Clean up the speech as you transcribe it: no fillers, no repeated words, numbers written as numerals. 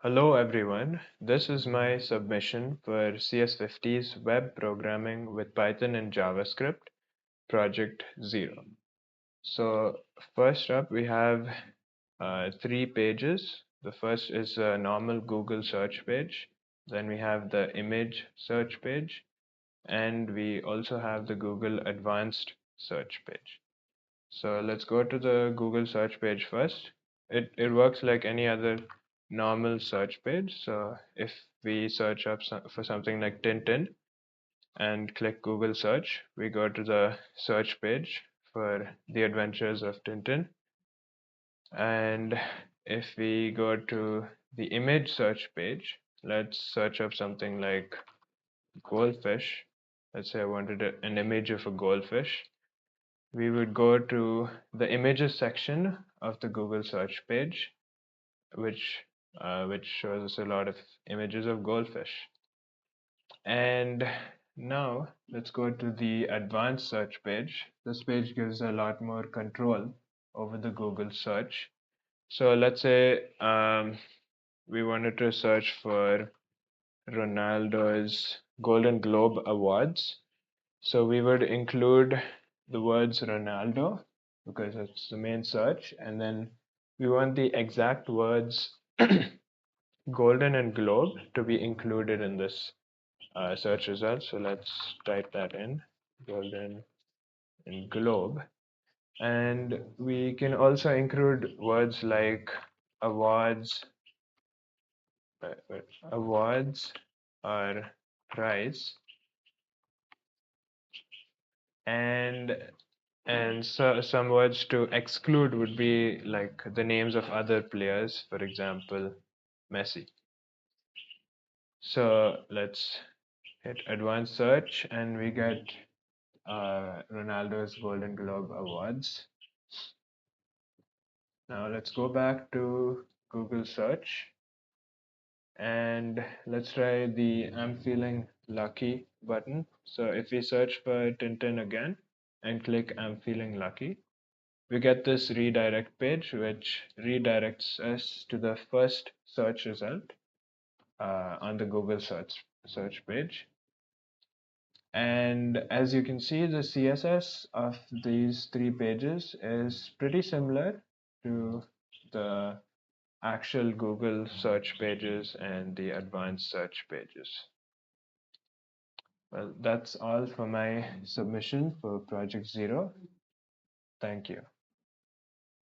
Hello everyone, this is my submission for CS50's Web Programming with Python and JavaScript, Project 0. So first up we have 3 pages. The first is a normal Google search page, then we have the image search page, and we also have the Google Advanced search page. So let's go to the Google search page first. It works like any other normal search page. So if we search up for something like Tintin and click Google search, we go to the search page for the adventures of Tintin. And if we go to the image search page, let's search up something like goldfish. Let's say I wanted an image of a goldfish. We would go to the images section of the Google search page, which shows us a lot of images of goldfish. And now let's go to the advanced search page. This page gives a lot more control over the Google search. So let's say we wanted to search for Ronaldo's Golden Globe Awards. So we would include the words Ronaldo because it's the main search, and then we want the exact words Golden and Globe to be included in this search result. So let's type that in, Golden and Globe. And we can also include words like awards, awards or prize, and so some words to exclude would be like the names of other players, for example, Messi. So let's hit advanced search and we get Ronaldo's Golden Globe Awards. Now let's go back to Google search and let's try the I'm feeling lucky button. So if we search for Tintin again and click I'm feeling lucky, we get this redirect page, which redirects us to the first search result on the Google search page. And as you can see, the CSS of these 3 pages is pretty similar to the actual Google search pages and the advanced search pages. Well, that's all for my submission for Project 0. Thank you.